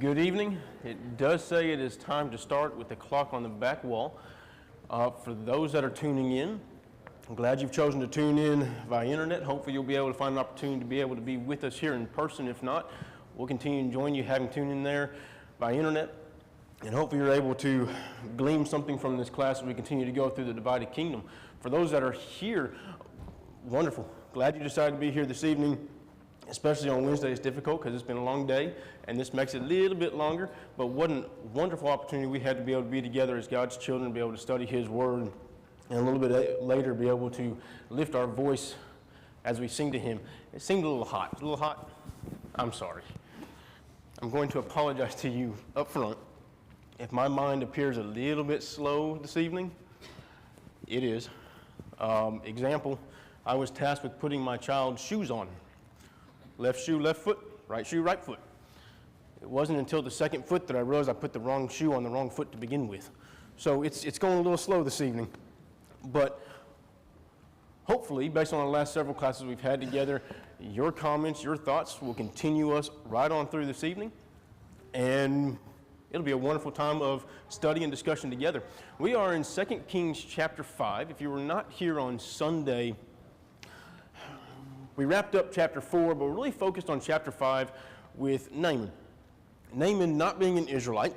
Good evening. It does say it is time to start with the clock on the back wall. For those that are tuning in, I'm glad you've chosen to tune in via internet. Hopefully you'll be able to find an opportunity to be able to be with us here in person. If not, we'll continue to join you having tuned in there by internet. And hopefully you're able to glean something from this class as we continue to go through the divided kingdom. For those that are here, wonderful. Glad you decided to be here this evening. Especially on Wednesday, it's difficult because it's been a long day, and this makes it a little bit longer. But what a wonderful opportunity we had to be able to be together as God's children, be able to study His Word, and a little bit later be able to lift our voice as we sing to Him. It seemed a little hot. A little hot? I'm sorry. I'm going to apologize to you up front. If my mind appears a little bit slow this evening, it is. Example, I was tasked with putting my child's shoes on. Left shoe, left foot, right shoe, right foot. It wasn't until the second foot that I realized I put the wrong shoe on the wrong foot to begin with. So it's going a little slow this evening. But hopefully, based on the last several classes we've had together, your comments, your thoughts will continue us right on through this evening. And it'll be a wonderful time of study and discussion together. We are in 2 Kings chapter 5. If you were not here on Sunday, we wrapped up chapter 4, but we're really focused on chapter 5 with Naaman. Naaman, not being an Israelite,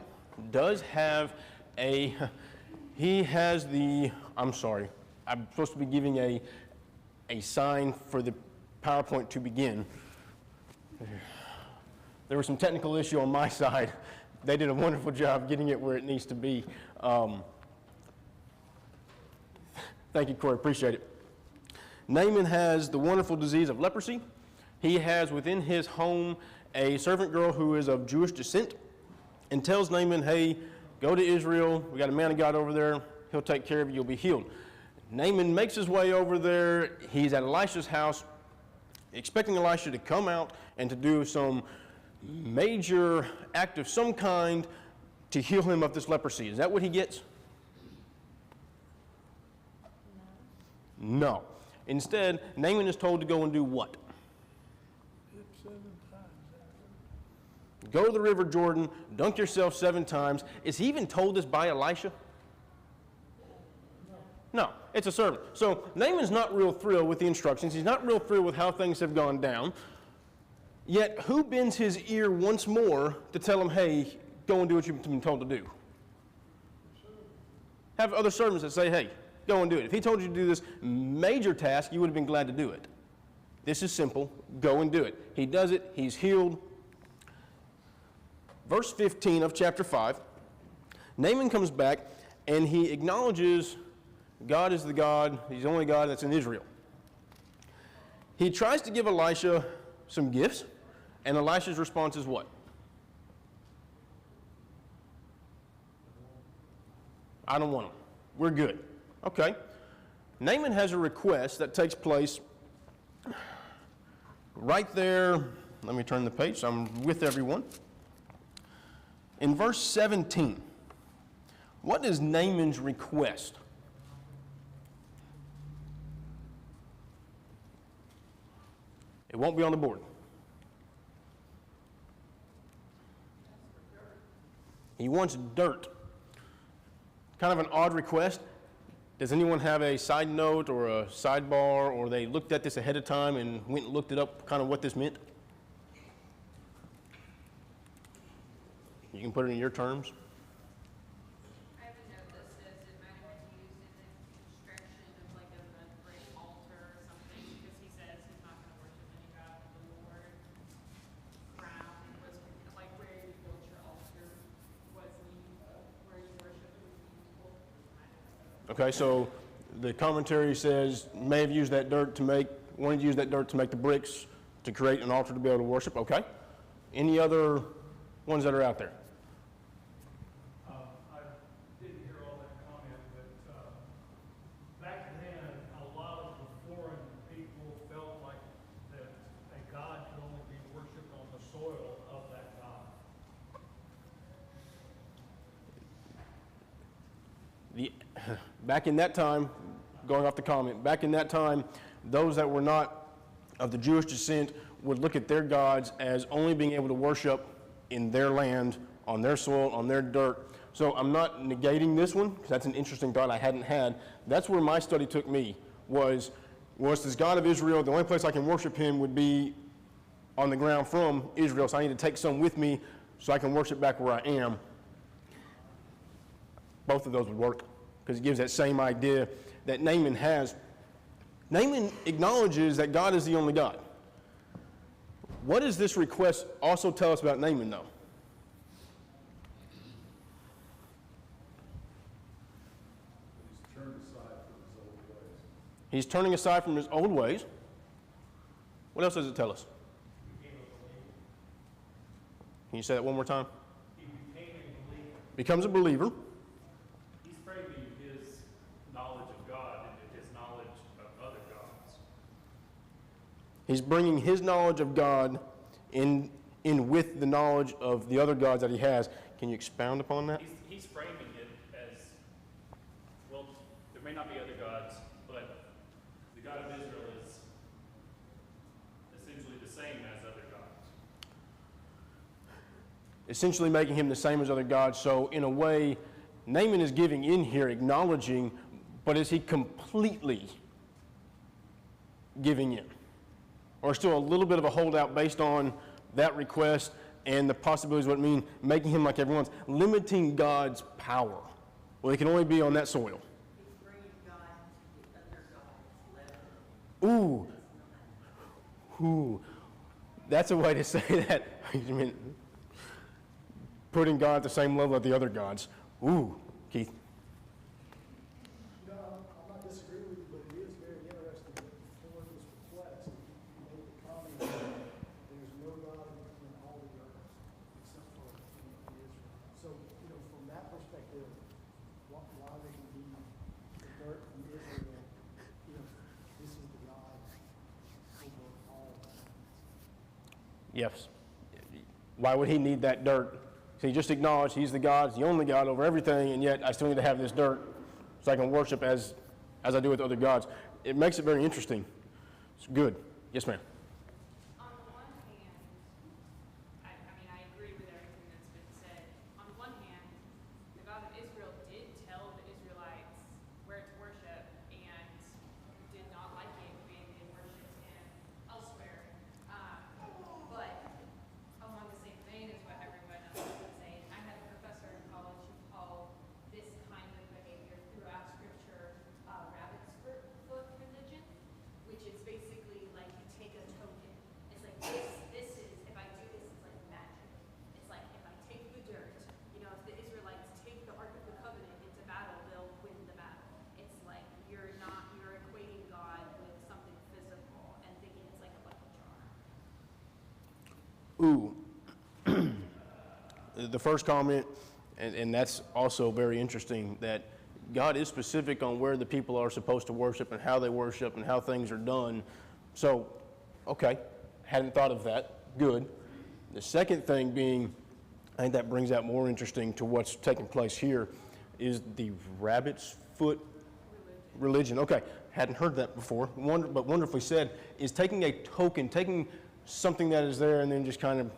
does have I'm sorry, I'm supposed to be giving a sign for the PowerPoint to begin. There was some technical issue on my side. They did a wonderful job getting it where it needs to be. Thank you, Corey, appreciate it. Naaman has the wonderful disease of leprosy. He has within his home a servant girl who is of Jewish descent and tells Naaman, hey, go to Israel. We got a man of God over there. He'll take care of you. You'll be healed. Naaman makes his way over there. He's at Elisha's house, expecting Elisha to come out and to do some major act of some kind to heal him of this leprosy. Is that what he gets? No. Instead, Naaman is told to go and do what? Dip 7 times. Go to the river Jordan, dunk yourself 7 times. Is he even told this by Elisha? No, it's a servant. So Naaman's not real thrilled with the instructions. He's not real thrilled with how things have gone down. Yet who bends his ear once more to tell him, hey, go and do what you've been told to do? Have other servants that say, hey, go and do it. If he told you to do this major task, you would have been glad to do it. This is simple. Go and do it. He does it. He's healed. Verse 15 of chapter 5, Naaman comes back and he acknowledges God is the God, He's the only God that's in Israel. He tries to give Elisha some gifts, and Elisha's response is what? I don't want them. We're good. Okay. Naaman has a request that takes place right there. Let me turn the page so I'm with everyone. In verse 17, what is Naaman's request? It won't be on the board. He wants dirt. Kind of an odd request. Does anyone have a side note or a sidebar, or they looked at this ahead of time and went and looked it up, kind of what this meant? You can put it in your terms. I have a note that says it might have been used in the construction of like a great altar or something, because he says he's not going to worship any god but the Lord. Crown was like where you built your altar was where you worship the people. Okay, so the commentary says may have used that dirt to make, wanted to use that dirt to make the bricks to create an altar to be able to worship. Okay. Any other ones that are out there? I didn't hear all that comment, but back then, a lot of the foreign people felt like that a god could only be worshipped on the soil of that god. Back in that time, going off the comment, back in that time, those that were not of the Jewish descent would look at their gods as only being able to worship in their land, on their soil, on their dirt. So I'm not negating this one, because that's an interesting thought I hadn't had. That's where my study took me, was this God of Israel, the only place I can worship him would be on the ground from Israel, so I need to take some with me so I can worship back where I am. Both of those would work, because it gives that same idea that Naaman has. Naaman acknowledges that God is the only God. What does this request also tell us about Naaman, though? He's turning aside from his old ways. What else does it tell us? Can you say that one more time? He became a believer. Becomes a believer. He's framing his knowledge of God into his knowledge of other gods. He's bringing his knowledge of God in with the knowledge of the other gods that he has. Can you expound upon that? He's framing it as, well, there may not be other gods, but the God of Israel is essentially the same as other gods. Essentially making him the same as other gods. So in a way, Naaman is giving in here, acknowledging, but is he completely giving in? Or still a little bit of a holdout based on that request and the possibilities of what it means, making him like everyone's, limiting God's power. Well, it can only be on that soil. He's bringing God to the other gods' level. Ooh, that's a way to say that. I mean, putting God at the same level as the other gods. Ooh, Keith. No, I'm not disagreeing with you, but it is very interesting that before this request, you made the comment that there's no God in all the earth except for Israel. So, from that perspective, why would he need the dirt from Israel if this is the God over all lands? Yes. Why would he need that dirt? So he just acknowledged he's the God, he's the only God over everything, and yet I still need to have this dirt so I can worship as I do with other gods. It makes it very interesting. It's good. Yes, ma'am. On the one hand, I mean, I agree with everything that's been said. On the one hand, the God of Israel did tell the Israelites where to worship and did not like it when they worshiped him elsewhere. But along the same vein as what everyone else has been saying, I had a professor in college who called this kind of behavior throughout Scripture rabbit's foot religion, which is basically like you take a token. It's like this is, if I do this, it's like magic. It's like if I take the dirt, if the Israelites take the Ark of the Covenant into battle, they'll win the battle. It's like you're equating God with something physical and thinking it's like a lucky charm. Ooh. The first comment, and that's also very interesting, that God is specific on where the people are supposed to worship and how they worship and how things are done. So, okay, hadn't thought of that. Good. The second thing being, I think that brings out more interesting to what's taking place here, is the rabbit's foot religion. Okay, hadn't heard that before, but wonderfully said, is taking a token, taking something that is there and then just kind of,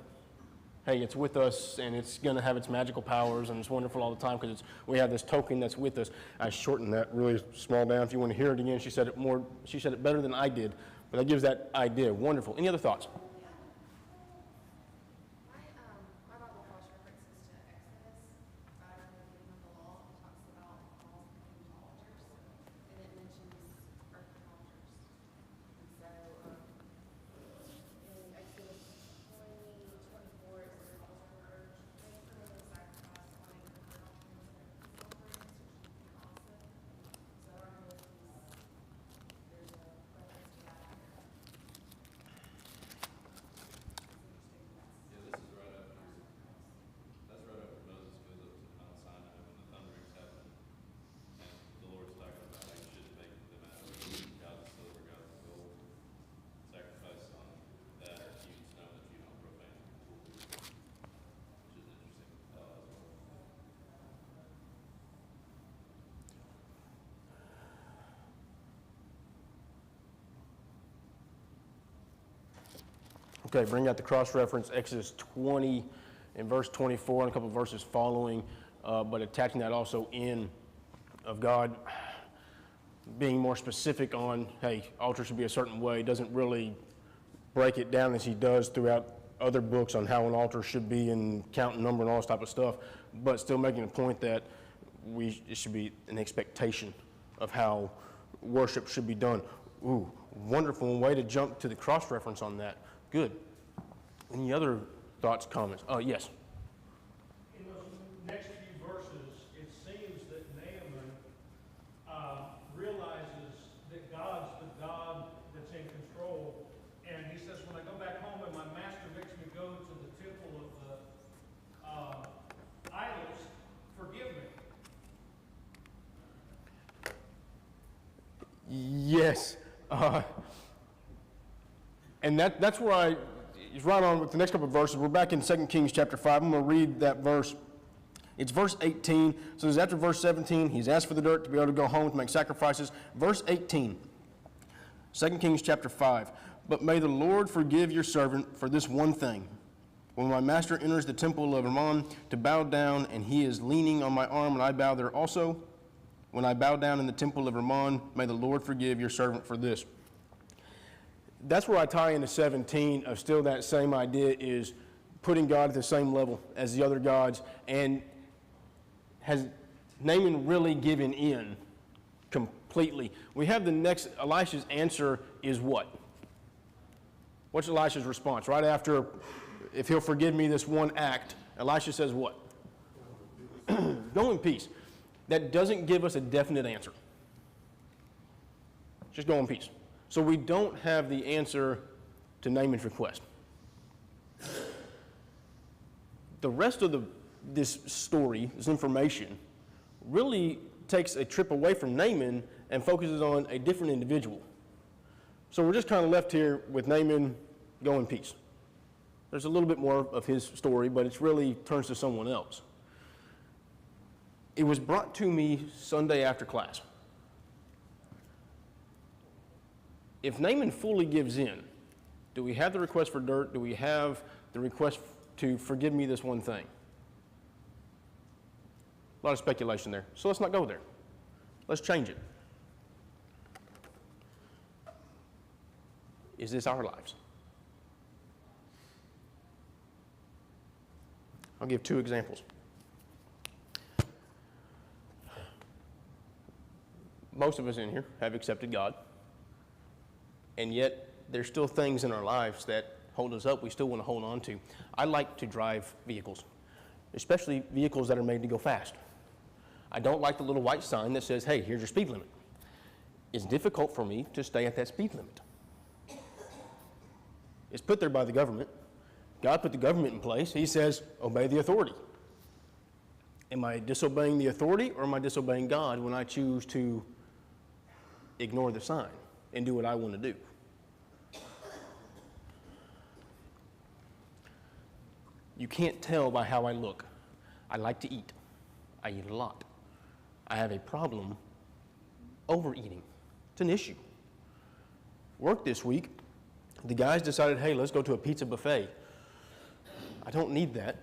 hey, it's with us and it's going to have its magical powers and it's wonderful all the time because we have this token that's with us. I shortened that really small down. If you want to hear it again, she said it better than I did, but that gives that idea. Wonderful. Any other thoughts? My Bible cross references to Exodus, God revealing of the law, talks about calls between altars, and it mentions earthen altars. And so, in Exodus 20:24, it says an altar or make for a sacrifice on a burnt offering and a peace offering, so she can also. So I don't know if there's a reference to that here. Yeah, this is right after, that's right after Moses goes up to Mount Sinai when the thunderings happen. And the Lord's talking about how you shouldn't make them out of gods of silver, gods of gold. Sacrifice on that or hewn stone that you don't profane. Which is interesting as well. Okay, bring out the cross-reference, Exodus 20 in verse 24 and a couple of verses following, but attaching that also in of God being more specific on, hey, altar should be a certain way, doesn't really break it down as he does throughout other books on how an altar should be and count and number and all this type of stuff, but still making a point that it should be an expectation of how worship should be done. Ooh, wonderful way to jump to the cross-reference on that. Good. Any other thoughts, comments? Yes. In those next few verses, it seems that Naaman realizes that God's the God that's in control. And he says, when I go back home and my master makes me go to the temple of the idols, forgive me. Yes. And that's where it's right on with the next couple of verses. We're back in 2 Kings chapter 5. I'm going to read that verse. It's verse 18. So it's after verse 17. He's asked for the dirt to be able to go home to make sacrifices. Verse 18, 2 Kings chapter 5. But may the Lord forgive your servant for this one thing. When my master enters the temple of Rimmon to bow down, and he is leaning on my arm, and I bow there also, when I bow down in the temple of Rimmon, may the Lord forgive your servant for this. That's where I tie into 17 of still that same idea is putting God at the same level as the other gods. And has Naaman really given in completely? We have the next, Elisha's answer is what? What's Elisha's response? Right after, if he'll forgive me this one act, Elisha says what? Go in peace. That doesn't give us a definite answer. Just go in peace. So we don't have the answer to Naaman's request. The rest of this story, this information, really takes a trip away from Naaman and focuses on a different individual. So we're just kind of left here with Naaman, go in peace. There's a little bit more of his story, but it really turns to someone else. It was brought to me Sunday after class. If Naaman fully gives in, do we have the request for dirt? Do we have the request to forgive me this one thing? A lot of speculation there. So let's not go there. Let's change it. Is this our lives? I'll give two examples. Most of us in here have accepted God, and yet there's still things in our lives that hold us up we still want to hold on to. I like to drive vehicles, especially vehicles that are made to go fast. I don't like the little white sign that says, hey, here's your speed limit. It's difficult for me to stay at that speed limit. It's put there by the government. God put the government in place. He says, obey the authority. Am I disobeying the authority, or am I disobeying God when I choose to ignore the sign and do what I want to do? You can't tell by how I look. I like to eat. I eat a lot. I have a problem overeating. It's an issue. Work this week, the guys decided, hey, let's go to a pizza buffet. I don't need that.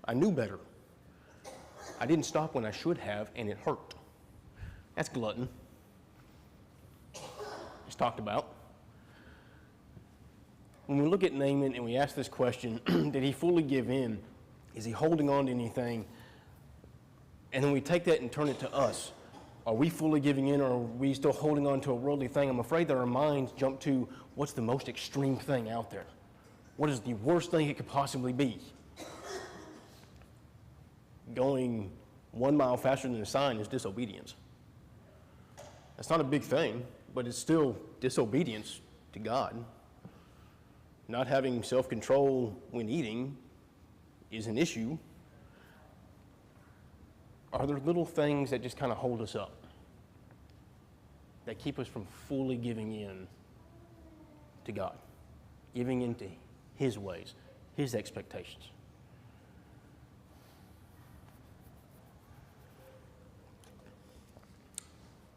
I knew better. I didn't stop when I should have, and it hurt. That's glutton. It's talked about. When we look at Naaman and we ask this question, did he fully give in? Is he holding on to anything? And then we take that and turn it to us. Are we fully giving in, or are we still holding on to a worldly thing? I'm afraid that our minds jump to what's the most extreme thing out there? What is the worst thing it could possibly be? Going 1 mile faster than the sign is disobedience. That's not a big thing, but it's still disobedience to God. Not having self-control when eating is an issue. Are there little things that just kind of hold us up, that keep us from fully giving in to God, giving into His ways, His expectations?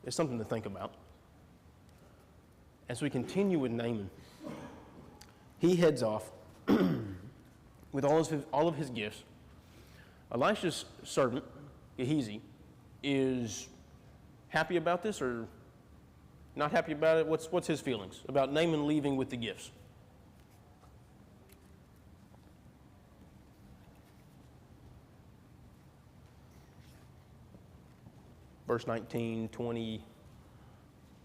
It's something to think about. As we continue with Naaman, he heads off with all of his gifts, Elisha's servant, Gehazi, is happy about this or not happy about it? What's his feelings about Naaman leaving with the gifts? Verse 19, 20.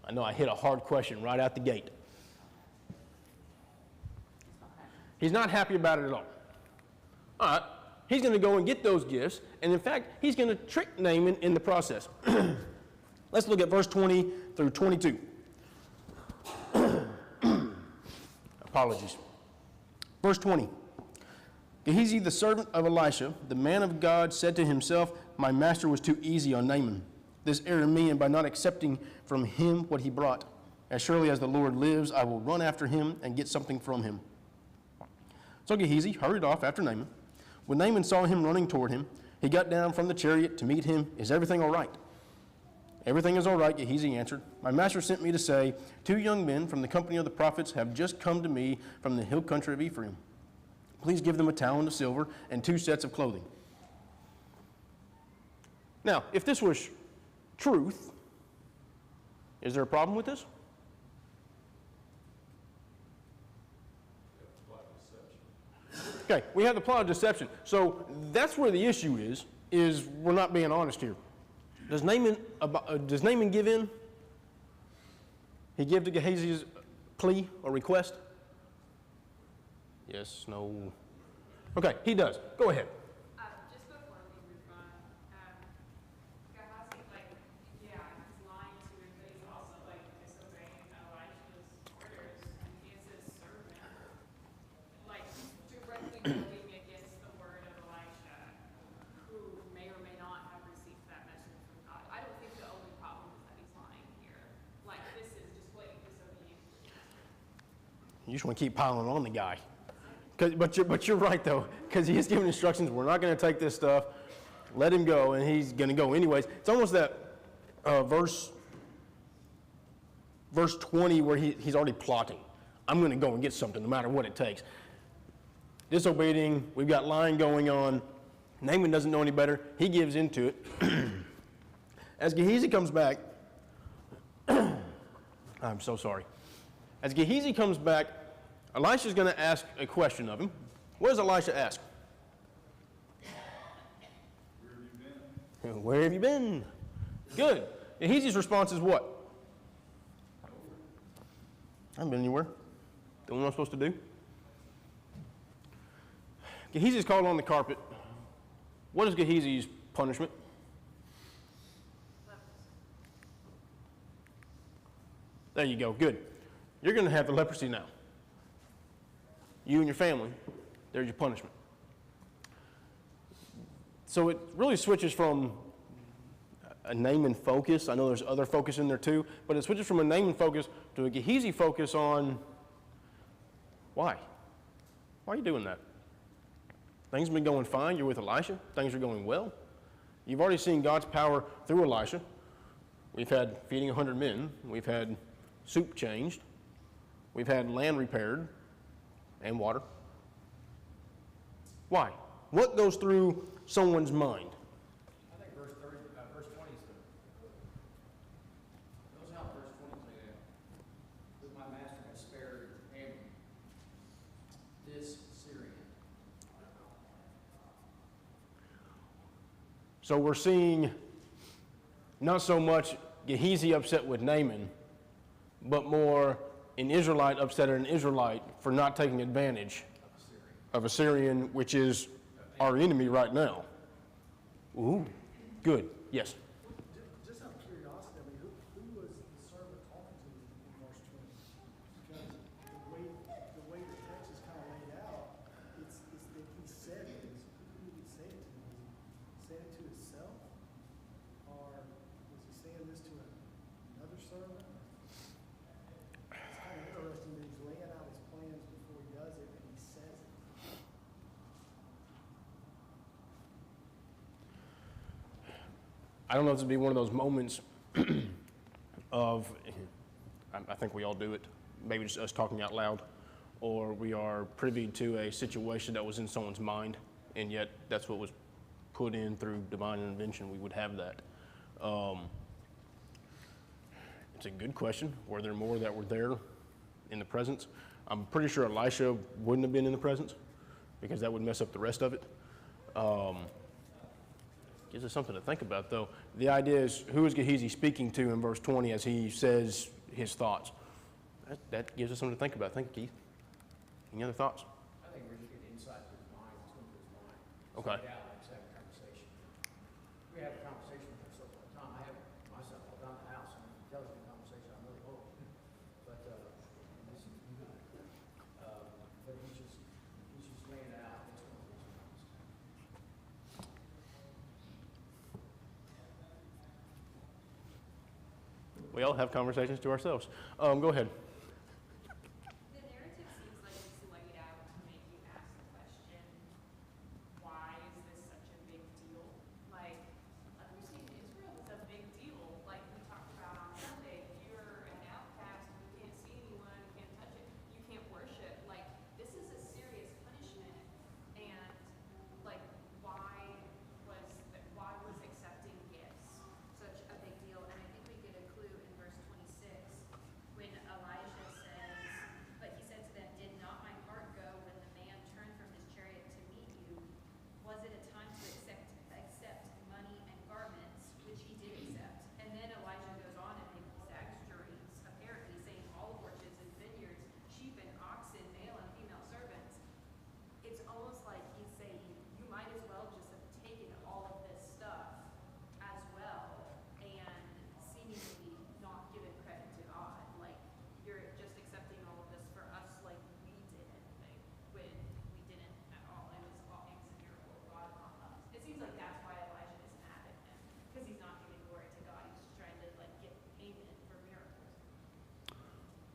I know I hit a hard question right out the gate. He's not happy about it at all. All right, he's going to go and get those gifts, and in fact, he's going to trick Naaman in the process. Let's look at verse 20 through 22. Apologies. Verse 20. Gehazi, the servant of Elisha, the man of God, said to himself, my master was too easy on Naaman, this Aramean, by not accepting from him what he brought. As surely as the Lord lives, I will run after him and get something from him. So Gehazi hurried off after Naaman. When Naaman saw him running toward him, he got down from the chariot to meet him. Is everything all right? Everything is all right, Gehazi answered. My master sent me to say, 2 young men from the company of the prophets have just come to me from the hill country of Ephraim. Please give them a talent of silver and 2 sets of clothing. Now, if this was truth, is there a problem with this? Okay, we have the plot of deception. So that's where the issue is we're not being honest here. Does Naaman give in? He give to Gehazi's plea or request? Yes, no. Okay, he does. Go ahead. Just before we move on, Gehazi, like, yeah, he's lying to him, but he's also, like, disobeying Elisha's orders, and he is his servant. Like, directly going against the word of Elisha, who may or may not have received that message from God. I don't think the only problem is that he's lying here. Like, this is just blatant disobedience. You just want to keep piling on the guy. But you're right, though, because he is giving instructions. We're not going to take this stuff. Let him go, and he's going to go anyways. It's almost that verse 20 where he's already plotting. I'm going to go and get something no matter what it takes. Disobeying, we've got lying going on. Naaman doesn't know any better. He gives into it. As Gehazi comes back, I'm so sorry. As Gehazi comes back, Elisha's going to ask a question of him. What does Elisha ask? Where have you been? Where have you been? Good. Gehazi's response is what? I haven't been anywhere. Doing what I'm supposed to do. Gehazi's called on the carpet. What is Gehazi's punishment? There you go. Good. You're going to have the leprosy now. You and your family, there's your punishment. So it really switches from a Naaman focus. I know there's other focus in there too, but it switches from a Naaman focus to a Gehazi focus on why? Why are you doing that? Things have been going fine. You're with Elisha. Things are going well. You've already seen God's power through Elisha. We've had feeding 100 men. We've had soup changed. We've had land repaired and water. Why? What goes through someone's mind? I think verse 20 is the, notice how verse 20 says, that my master has spared him, this Syrian. So we're seeing not so much Gehazi upset with Naaman, but more an Israelite upset at an Israelite for not taking advantage of a Syrian, which is our enemy right now. Ooh, good. Yes. Just out of curiosity, I mean, who was the servant talking to in verse 20? Because the way the text is kind of laid out, it's that he said it. Who did he say it to? Was he saying it to himself? Or was he saying this to another servant? It's kind of interesting that he's laying out his plans before he does it, and he says it. I don't know if this would be one of those moments of, I think we all do it, maybe just us talking out loud, or we are privy to a situation that was in someone's mind, and yet that's what was put in through divine intervention, we would have that. It's a good question. Were there more that were there in the presence? I'm pretty sure Elisha wouldn't have been in the presence because that would mess up the rest of it. Gives us something to think about, though. The idea is, who is Gehazi speaking to in verse 20 as he says his thoughts? That gives us something to think about. Thank you, Keith. Any other thoughts? I think we're just getting insight to his mind, what's going through his mind. Okay. So, yeah, let's have a conversation. We have a conversation with ourselves all the time. I have myself all down the house, and he tells me a conversation, I'm really hope. But, this is good. But he's just laying it out, what's going through his mind. We all have conversations to ourselves. Go ahead. The narrative seems like it's laid out to make you ask the question, why is this such a big deal? Like, understanding Israel is a big deal. Like we talked about on Sunday, if you're an outcast, you can't see anyone, you can't touch it, you can't worship. Like, this is a serious punishment. And, like, why was accepting gifts such a big deal? And I think we get a clue in verse 26 when Elijah says, but he said to them, did not my heart go when the man turned from his chariot to meet you? Was it a time to accept money and garments, which he did accept? And then Elijah goes on and makes exact dreams, apparently saying olive orchards and vineyards, sheep and oxen, male and female servants. It's almost like he's saying, you might as well just have taken all of this stuff as well and seemingly not given credit to God. Like, you're just accepting all of this for us like we did anything when we didn't at all. It was all it was a miracle of God on us. It seems like that's why Elijah is mad at him, because he's not giving glory to God. He's just trying to like get payment for miracles.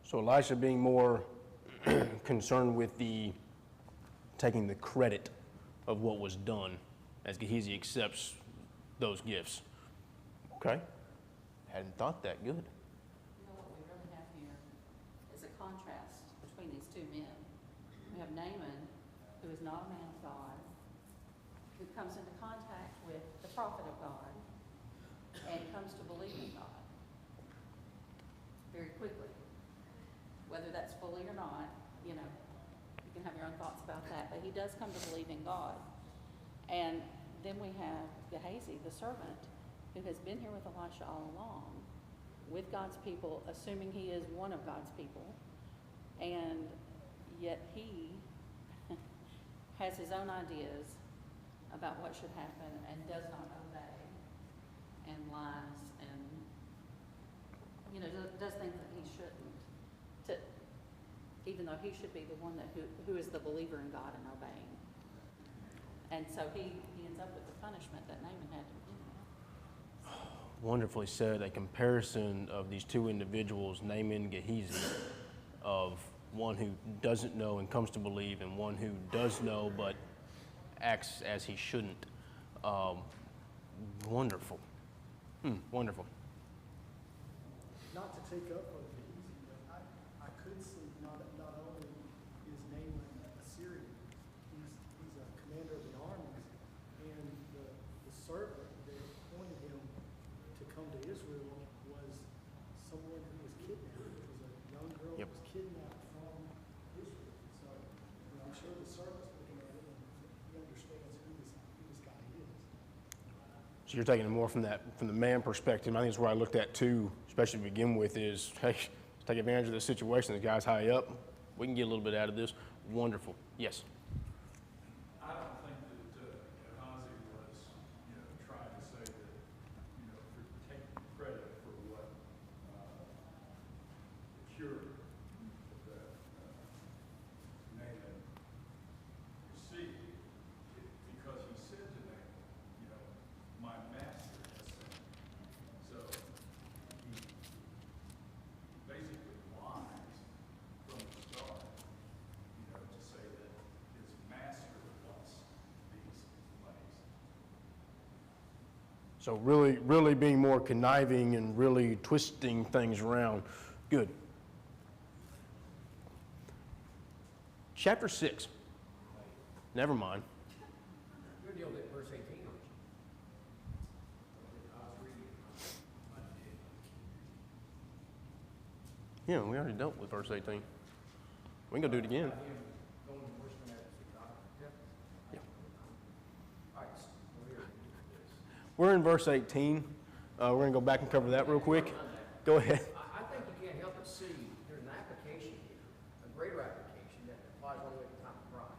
So Elisha being more concerned with taking the credit of what was done as Gehazi accepts those gifts. Okay. Hadn't thought that. Good. You know what we really have here is a contrast between these two men. We have Naaman, who is not a man of God, who comes into contact with the prophet of God and comes to believe in God very quickly. Whether that's fully or not, you know, you can have your own thoughts about that, but he does come to believe in God. And then we have Gehazi, the servant, who has been here with Elisha all along, with God's people, assuming he is one of God's people, and yet he has his own ideas about what should happen and does not obey and lies and, you know, does things that he shouldn't, even though he should be the one who is the believer in God and obeying. And so he ends up with the punishment that Naaman had to do. Wonderfully said. A comparison of these two individuals, Naaman and Gehazi, of one who doesn't know and comes to believe, and one who does know but acts as he shouldn't. Wonderful. Wonderful. Not to take up on Gehazi, but I could see not only is Naaman a Syrian, he's a commander of the armies, and the servant that appointed him to come to Israel was someone who was kidnapped. It was a young girl Yep. who was kidnapped from Israel. So I'm sure the servant's looking at it and he understands who this guy is. So you're taking it more from the man perspective. I think it's where I looked at too, especially to begin with, is, hey, let's take advantage of the situation. The guy's high up. We can get a little bit out of this. Wonderful. Yes. I don't think that Gehazi was, trying to say that, for taking credit for what the cure that Naaman received, because he said to Naaman, my master has sent me. So he basically lies from the start, to say that his master wants these monies. So really being more conniving and really twisting things around. Good. Chapter 6. Never mind. Good deal with verse 18, Yeah, we already dealt with verse 18. We can go do it again. About him going and worshiping at the God. Yeah. All right, so we're here. We're in verse 18. We're going to go back and cover that real quick. Go ahead. I think you can't help but see there's an application here, a greater application that applies all the way to the time of Christ.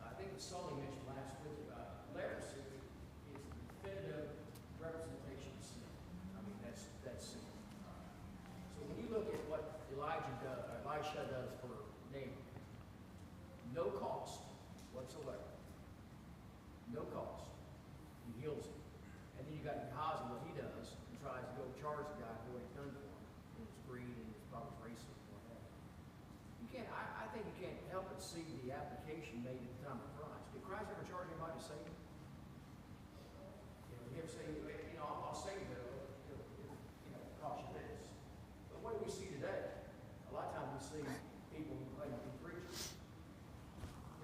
I think the Sully mentioned last week, leprosy is the definitive representation of sin. I mean, that's sin. So when you look at what Elisha does for Naaman, no cost whatsoever, no cost, he heals him. And then you got Gehazi, what he does, and tries to go charge the guy for what he's done for him, in his greed and his probably racism and what have you. You can't, I think you can't help but see the application made at the time of Christ. Did Christ ever charge anybody to save him? He ever say, I'll save you, it cost you this. But what do we see today? A lot of times we see people who claim to be preachers.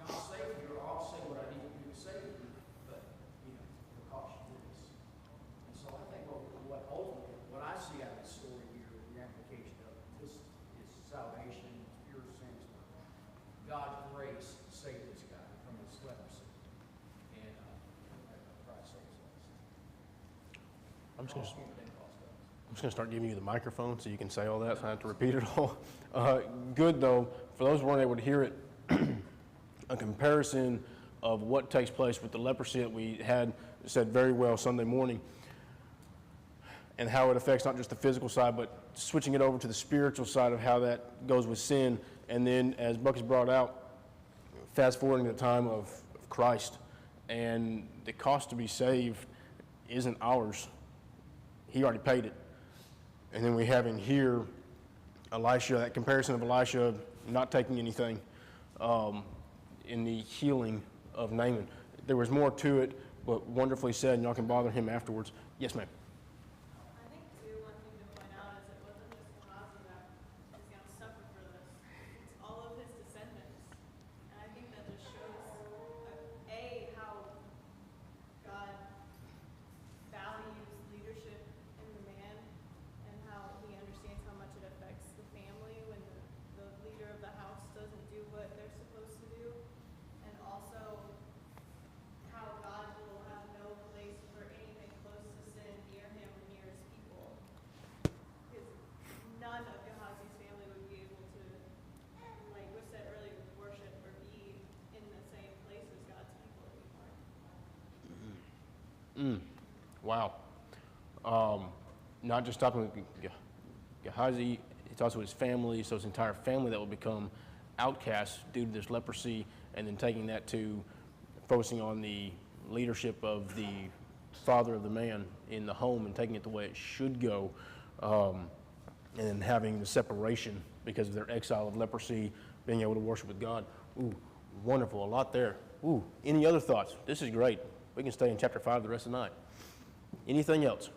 I'll save you, or I'll say what I need to do to save you, but, it'll cost you this. And so I think what ultimately, what I see out of this story here, the application of this is salvation, it's pure sense. God's grace saved this guy from his leprosy. And Christ saves us. I'm just going to Cost me, but then cost us. I'm just going to start giving you the microphone so you can say all that, so I don't have to repeat it all. Good, though, for those who weren't able to hear it, a comparison of what takes place with the leprosy that we had said very well Sunday morning, and how it affects not just the physical side, but switching it over to the spiritual side of how that goes with sin. And then, as Bucky's brought out, fast forwarding to the time of Christ, and the cost to be saved isn't ours. He already paid it. And then we have in here Elisha, that comparison of Elisha not taking anything in the healing of Naaman. There was more to it, but wonderfully said, and y'all can bother him afterwards. Yes, ma'am. I think too, one thing to point out is it wasn't just Gehazi that is going to suffer for this. It's all of his descendants. And I think that just shows, how God values leadership in the man and how he understands how much it affects the family when the leader of the house doesn't do what they're supposed to do. And also how God will have no place for anything close to sin near him or near his people. Because none of Gehazi's family would be able to, like was said earlier, worship or be in the same place as God's people anymore. Wow. Not just stopping with Gehazi, it's also his family, so his entire family that will become outcasts due to this leprosy, and then taking that to focusing on the leadership of the father of the man in the home and taking it the way it should go, and then having the separation because of their exile of leprosy, being able to worship with God. Ooh, wonderful, a lot there. Ooh, any other thoughts? This is great. We can stay in chapter 5 the rest of the night. Anything else?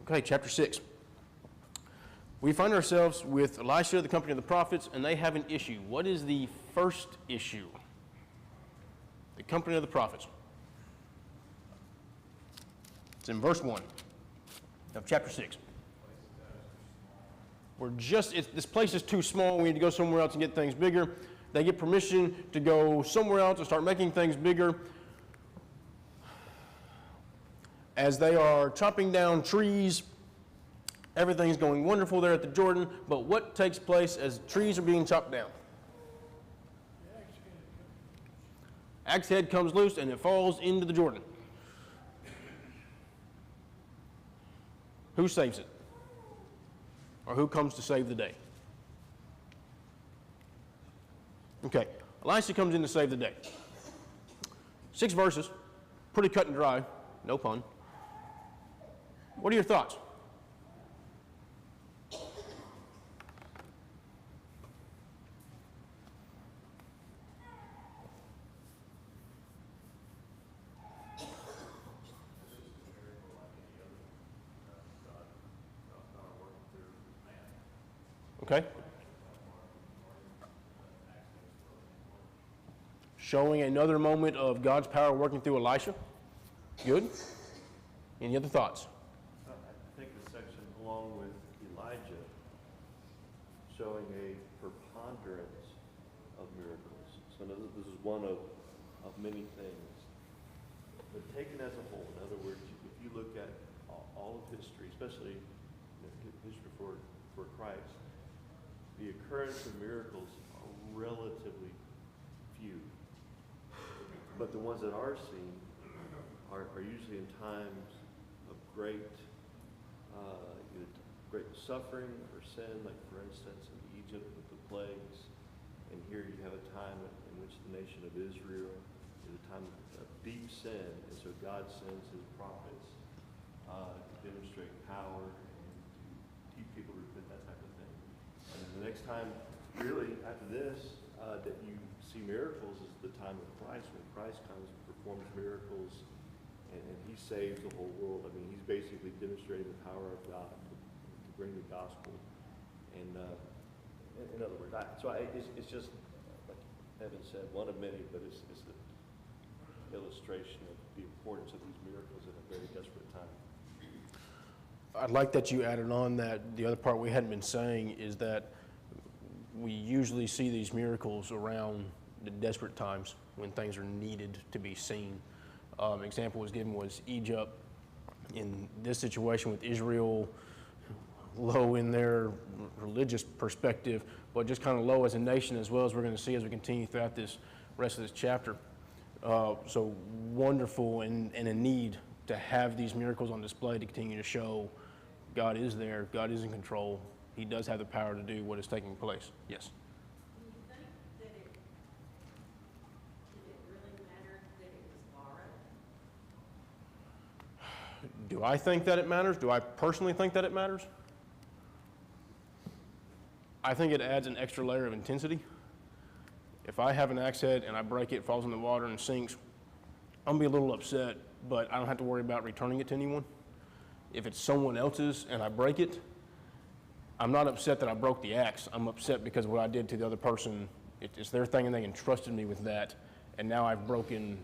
Okay, chapter 6. We find ourselves with Elisha, the company of the prophets, and they have an issue. What is the first issue? The company of the prophets. It's in verse 1 of chapter 6. This place is too small. We need to go somewhere else and get things bigger. They get permission to go somewhere else and start making things bigger. As they are chopping down trees, everything's going wonderful there at the Jordan, but what takes place as trees are being chopped down? Axe head comes loose and it falls into the Jordan. Who saves it? Or who comes to save the day? Okay, Elisha comes in to save the day. 6 verses, pretty cut and dry, no pun. What are your thoughts? Okay. Showing another moment of God's power working through Elisha. Good. Any other thoughts? I think the along with Elijah, showing a preponderance of miracles. So this is one of many things. But taken as a whole, in other words, if you look at all of history, especially history for Christ, the occurrence of miracles are relatively few. But the ones that are seen are usually in times of great suffering or sin, like for instance in Egypt with the plagues. And here you have a time in which the nation of Israel is a time of deep sin, and so God sends his prophets to demonstrate power and to teach people to repent, that type of thing. And the next time, really, after this, that you see miracles is the time of Christ, when Christ comes and performs miracles, and he saves the whole world. I mean, he's basically demonstrating the power of God to bring the gospel. And in other words, it's just, like Evan said, one of many, but it's the illustration of the importance of these miracles in a very desperate time. I'd like that you added on that the other part we hadn't been saying is that we usually see these miracles around the desperate times when things are needed to be seen. Example was given was Egypt. In this situation with Israel, low in their religious perspective, but just kind of low as a nation, as well as we're going to see as we continue throughout this rest of this chapter. So wonderful and a need to have these miracles on display to continue to show God is there, God is in control, he does have the power to do what is taking place. Yes? Do you think that did it really matter that it was borrowed? Do I think that it matters? Do I personally think that it matters? I think it adds an extra layer of intensity. If I have an axe head and I break it, falls in the water and sinks, I'm gonna be a little upset, but I don't have to worry about returning it to anyone. If it's someone else's and I break it, I'm not upset that I broke the axe. I'm upset because of what I did to the other person. It's their thing and they entrusted me with that, and now I've broken.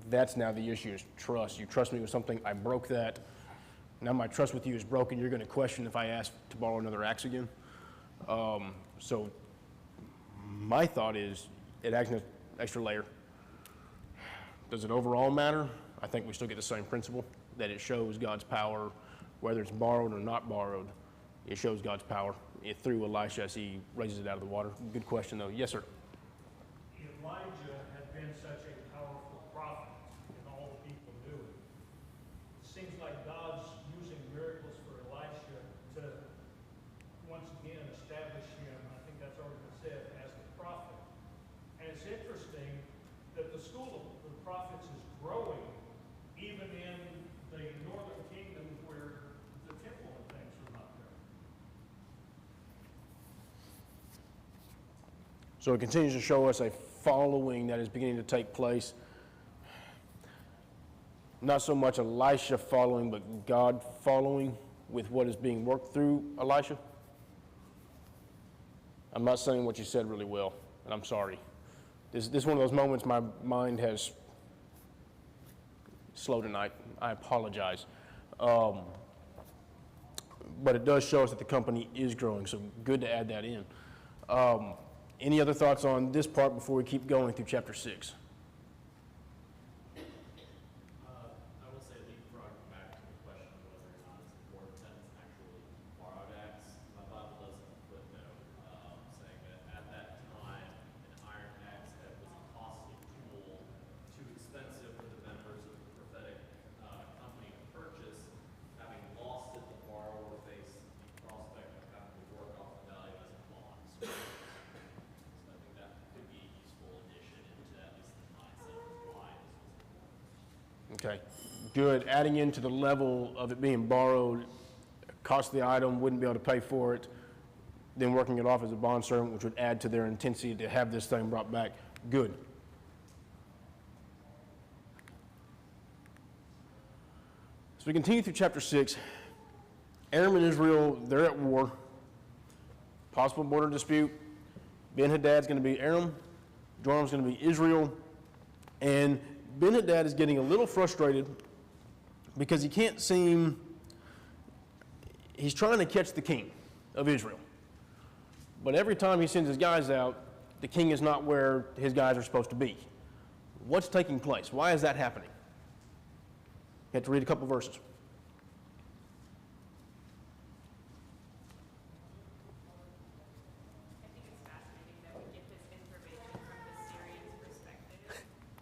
That's now the issue, is trust. You trust me with something, I broke that. Now my trust with you is broken. You're gonna question if I ask to borrow another axe again. So my thought is it adds an extra layer. Does it overall matter? I think we still get the same principle, that it shows God's power, whether it's borrowed or not borrowed. It shows God's power through Elisha as he raises it out of the water. Good question, though. Yes, sir. Elijah had been such a powerful prophet, and all the people knew it. It seems like God's using miracles for Elisha to once again establish him, I think that's already been said, as the prophet. And it's interesting that the school of the prophets is growing even in the northern kingdom where the temple and things are not there. So it continues to show us a following that is beginning to take place. Not so much Elisha following, but God following with what is being worked through Elisha. I'm not saying what you said really well, and I'm sorry. This is one of those moments my mind has slowed tonight. I apologize. But it does show us that the company is growing, so good to add that in. Any other thoughts on this part before we keep going through chapter 6? I will say leapfrogging back to the question of whether or not it's important that it's actually borrowed axe. My Bible does have a footnote saying that at that time, an iron axe head was a costly tool, too expensive for the members of the prophetic company to purchase. Having lost it, the borrower faced the prospect of having to work off the value as a bond. So I think that could be a useful addition into at least the mindset of why this was important. Okay, good. Adding into the level of it being borrowed, costly item, wouldn't be able to pay for it, then working it off as a bondservant, which would add to their intensity to have this thing brought back. Good. So we continue through chapter 6. Aram and Israel, they're at war. Possible border dispute. Ben-Hadad's going to be Aram. Joram's going to be Israel. And Ben-Hadad is getting a little frustrated because he can't seem, he's trying to catch the king of Israel. But every time he sends his guys out, the king is not where his guys are supposed to be. What's taking place? Why is that happening? You have to read a couple verses. I think it's fascinating that we get this information from the Syrians' perspective.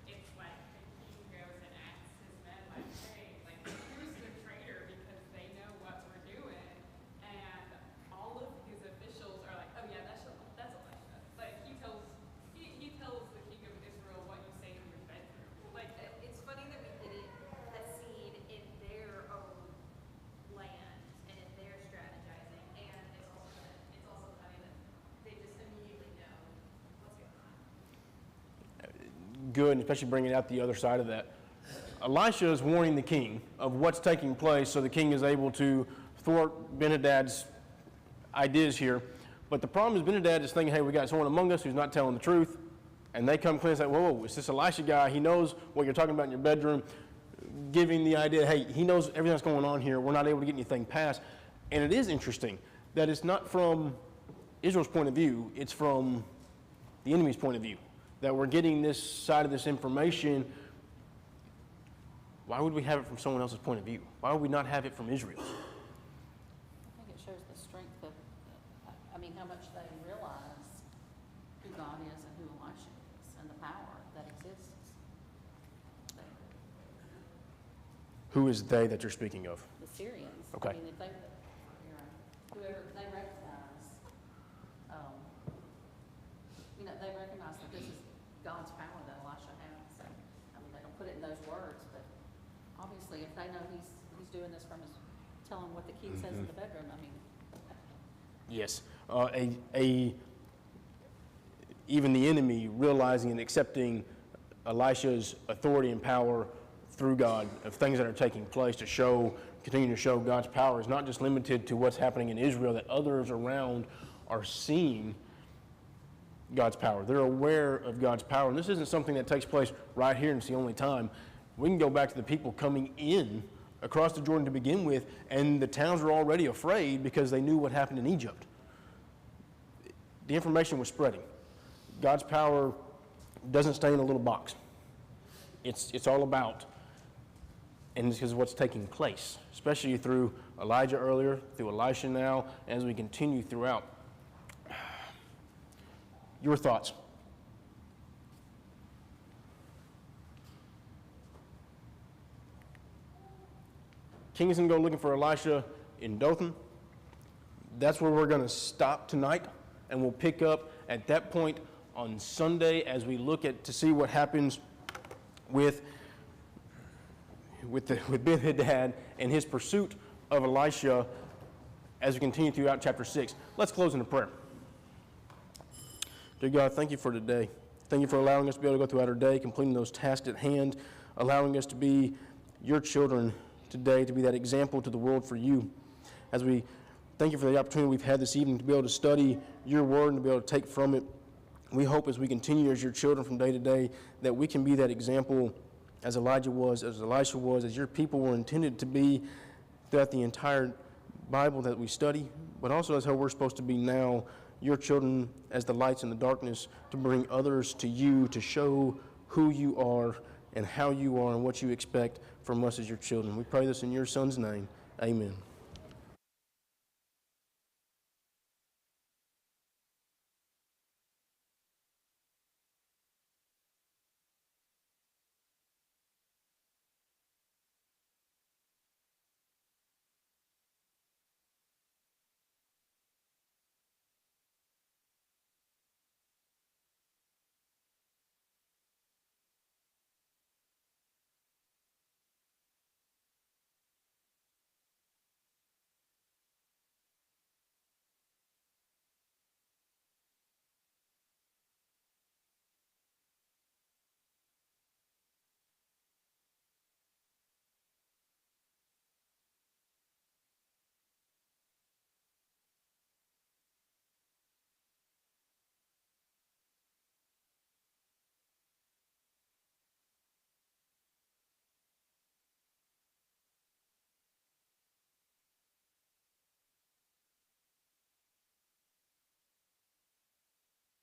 It's like the king goes and asks his men, like, hey, like, who's the traitor because they know what we're doing. And all of his officials are like, oh yeah, that's Elisha. Like, he tells the king of Israel what you say in your bedroom. Like, It's funny that we didn't a scene in their own land and in their strategizing, and it's also funny that they just immediately know what's going on. Good, and especially bringing out the other side of that. Elisha is warning the king of what's taking place so the king is able to thwart Ben-Hadad's ideas here. But the problem is Ben-Hadad is thinking, hey, we got someone among us who's not telling the truth. And they come clean and say, whoa, it's this Elisha guy. He knows what you're talking about in your bedroom, giving the idea, hey, he knows everything that's going on here. We're not able to get anything passed. And it is interesting that it's not from Israel's point of view. It's from the enemy's point of view, that we're getting this side of this information. Why would we have it from someone else's point of view? Why would we not have it from Israel's? I think it shows the strength of, I mean, how much they realize who God is and who Elisha is and the power that exists. Who is they that you're speaking of? The Syrians. Okay. I mean, if they, whoever, they recognize, they recognize that this is God's power that Elisha has. So, I mean, they don't put it in those words, but obviously if they know he's doing this from his, telling what the king says in the bedroom, I mean. Yes. Even the enemy realizing and accepting Elisha's authority and power through God of things that are taking place to show, continue to show God's power is not just limited to what's happening in Israel, that others around are seeing God's power. They're aware of God's power. And this isn't something that takes place right here and it's the only time. We can go back to the people coming in across the Jordan to begin with, and the towns were already afraid because they knew what happened in Egypt. The information was spreading. God's power doesn't stay in a little box. It's all about, and this is what's taking place, especially through Elijah earlier, through Elisha now, as we continue throughout. Your thoughts? King is going to go looking for Elisha in Dothan. That's where we're going to stop tonight, and we'll pick up at that point on Sunday as we look at to see what happens with Ben-Hadad and his pursuit of Elisha as we continue throughout chapter 6. Let's close in a prayer. Dear God, thank you for today. Thank you for allowing us to be able to go throughout our day, completing those tasks at hand, allowing us to be your children today, to be that example to the world for you. As we thank you for the opportunity we've had this evening to be able to study your word and to be able to take from it. We hope as we continue as your children from day to day that we can be that example as Elijah was, as Elisha was, as your people were intended to be throughout the entire Bible that we study, but also as how we're supposed to be now, your children as the lights in the darkness, to bring others to you, to show who you are and how you are and what you expect from us as your children. We pray this in your Son's name. Amen.